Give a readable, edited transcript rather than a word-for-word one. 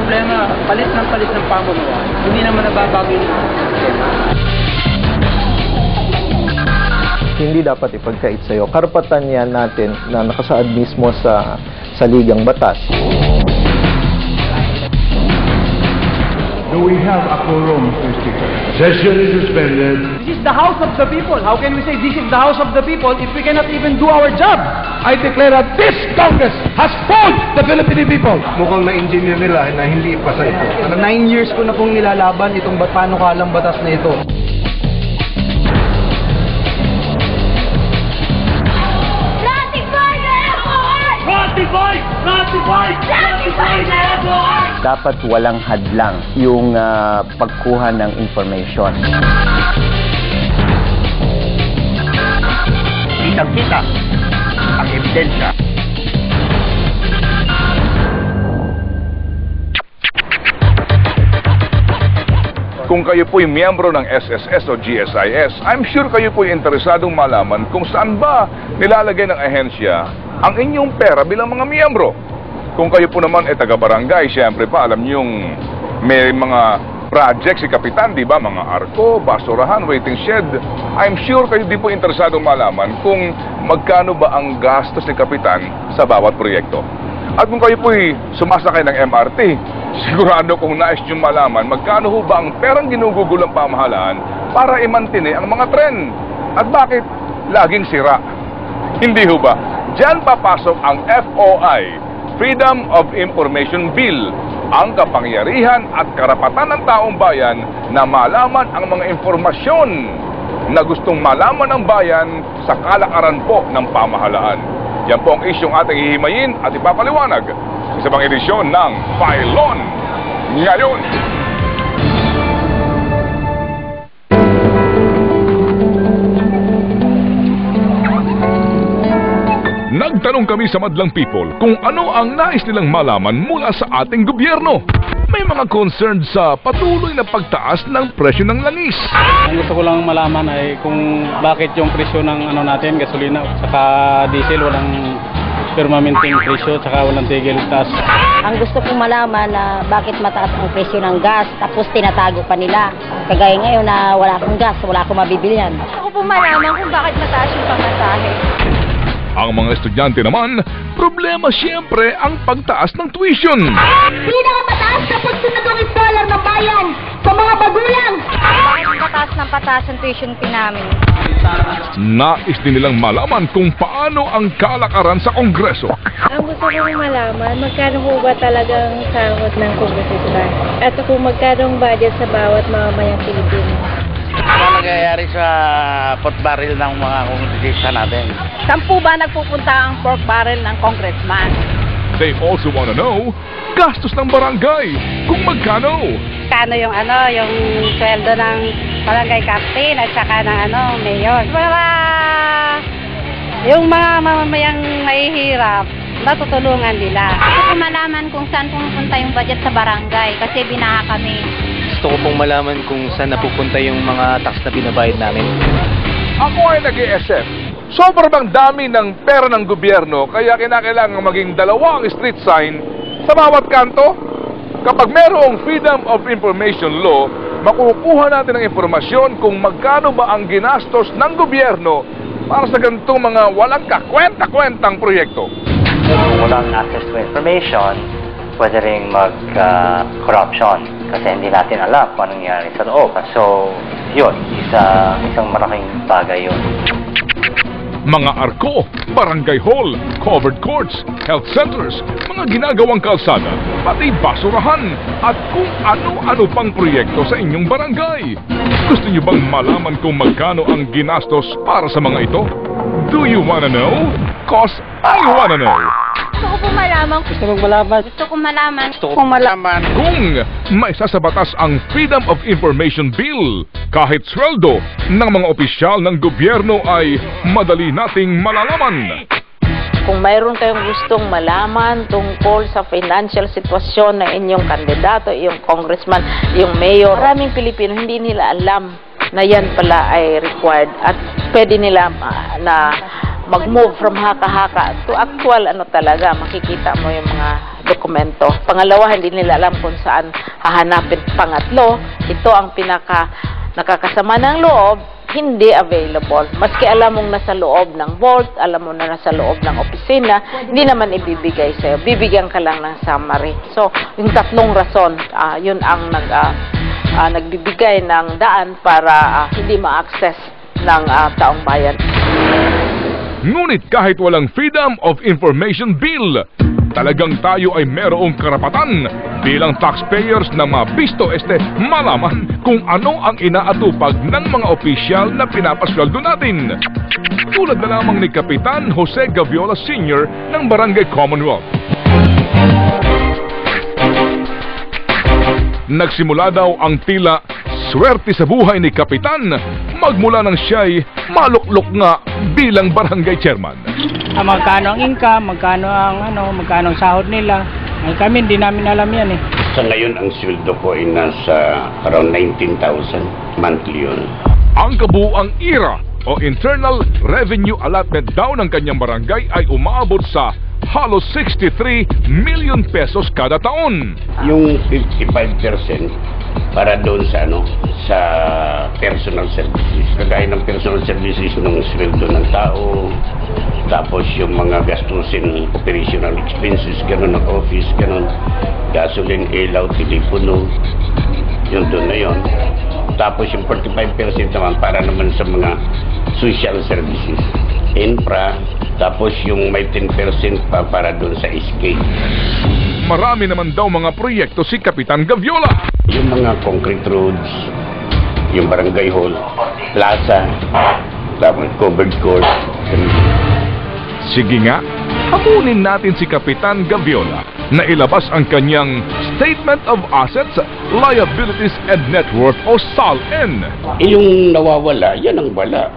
problema, palit ng pamumuno. Hindi naman nababago yung sistema. Hindi dapat ipagkait sa'yo. Karapatan yan natin na nakasaad mismo sa saligang batas. Do we have a quorum, Mr. Speaker? Session is suspended. This is the house of the people. How can we say this is the house of the people if we cannot even do our job? I declare that this Congress has failed the Filipino people. Mukhang na-engineer nila na hindi ipasa ito. 9 years ko na pong nilalaban itong panukalang batas na ito. Dapat walang hadlang yung pagkuha ng information. Kitang-kita ang ebidensya. Kung kayo po'y miyembro ng SSS o GSIS, I'm sure kayo po'y interesadong malaman kung saan ba nilalagay ng ahensya ang inyong pera bilang mga miyembro. Kung kayo po naman ay taga-barangay, siyempre pa alam niyong may mga project si Kapitan, di ba? Mga arko, basurahan, waiting shed. I'm sure kayo din po interesadong malaman kung magkano ba ang gastos ni Kapitan sa bawat proyekto. At kung kayo po'y sumasakay ng MRT, sigurado kung nais niyong malaman magkano ho ba ang perang ginugugol ng pamahalaan para imantine ang mga tren. At bakit laging sira? Hindi ho ba? Diyan papasok ang FOI, Freedom of Information Bill, ang kapangyarihan at karapatan ng taong bayan na malaman ang mga informasyon na gustong malaman ng bayan sa kalakaran po ng pamahalaan. Yan po ang isyong ating hihimayin at ipapaliwanag sa isang edisyon ng Filon Ngayon. Nagtanong kami sa madlang people kung ano ang nais nilang malaman mula sa ating gobyerno. May mga concern sa patuloy na pagtaas ng presyo ng langis. Ang gusto ko lang malaman ay kung bakit yung presyo ng natin, gasolina, saka diesel, walang permanenteng presyo, saka walang tigil taas. Ang gusto kong malaman na bakit mataas ang presyo ng gas, tapos tinatago pa nila. Kagaya ngayon na wala akong gas, wala akong mabibilihan. Gusto ko po malaman kung bakit mataas yung pamasahe. Ang mga estudyante naman, problema siyempre ang pagtaas ng tuition. Pinakamataas na $1 ng bayan sa mga bagulang. Bakit pataas ng tuition fee namin? Nais din nilang malaman kung paano ang kalakaran sa Kongreso. Ang gusto kong malaman, magkano po ba talagang sahod ng kongresista? At kung magkano ang budget sa bawat mamamayang Pilipino? Ano nangyayari sa pork barrel ng mga kongresista natin? Saan po ba nagpupunta ang pork barrel ng congressman? They also want to know, gastos ng barangay, kung magkano. Kano yung yung sweldo ng barangay captain at saka ng mayor. Para yung mga mamamayang mahihirap, matutulungan nila. Gusto ko malaman kung saan pupunta yung budget sa barangay kasi binaha kami. Gusto ko pong malaman kung saan napupunta yung mga tax na binabayad namin. Ako ay nag-iisip. Sobrang dami ng pera ng gobyerno kaya kinakailangan maging dalawang street sign sa bawat kanto. Kapag merong Freedom of Information Law, makukuha natin ang impormasyon kung magkano ba ang ginastos ng gobyerno para sa ganitong mga walang kakwenta-kwentang proyekto. Kung walang access to information, pwede rin mag-corruption kasi hindi natin alam kung anong nangyari sa loob. So, yun, isang malaking bagay yun. Mga arko, barangay hall, covered courts, health centers, mga ginagawang kalsada, pati basurahan, at kung ano-ano pang proyekto sa inyong barangay. Gusto niyo bang malaman kung magkano ang ginastos para sa mga ito? Do you wanna know? 'Cause I wanna know. Gusto ko po malaman. Gusto kong malaman. Gusto kong malaman. Gusto kong malaman Kung may sasabatas ang Freedom of Information Bill, kahit sweldo ng mga opisyal ng gobyerno ay madali nating malalaman. Kung mayroon kayong gustong malaman tungkol sa financial sitwasyon ng inyong kandidato, yung congressman, yung mayor, maraming Pilipino hindi nila alam na yan pala ay required at pwede nila na mag-move from haka-haka to actual talaga, makikita mo yung mga dokumento. Pangalawa, hindi nila alam kung saan hahanapin. Pangatlo, ito ang nakakasama ng loob, hindi available. Maski alam mong nasa loob ng vault, alam mo na nasa loob ng opisina, hindi naman ibibigay sa'yo. Bibigyan ka lang ng summary. So, yung tatlong rason, yun ang nagbibigay ng daan para hindi ma-access ng taong bayan. Ngunit kahit walang Freedom of Information Bill, talagang tayo ay merong karapatan bilang taxpayers na mabisto malaman kung ano ang inaatupag ng mga opisyal na pinapasweldo natin. Tulad na lamang ni Kapitan Jose Gaviola Sr. ng Barangay Commonwealth. Nagsimula daw ang tila swerte sa buhay ni Kapitan magmula nang siya'y maluklok nga bilang barangay chairman. Magkano ang income, magkano ang sahod nila. Kami hindi namin alam yan eh. Sa ngayon ang sweldo ko ay nasa around 19,000 monthly yun. Ang kabuuang IRA o Internal Revenue Allotment daw ng kanyang barangay ay umaabot sa halos 63 million pesos kada taon. Yung 55% para doon sa personal services. Kagaya ng personal services ng sweldo ng tao, tapos yung mga gastusin, operational expenses, ganun ng office, ganun, gasoline, ilaw, telepono, yun doon na yun. Tapos yung 45% naman para naman sa mga social services, infra, tapos yung may 10% pa para doon sa SK. Marami naman daw mga proyekto si Kapitan Gaviola. Yung mga concrete roads, yung barangay hall, plaza, tapos covered court. Sige nga, habulin natin si Kapitan Gaviola na ilabas ang kanyang Statement of Assets, Liabilities and Net Worth o SALN. Yung nawawala, yan ang wala.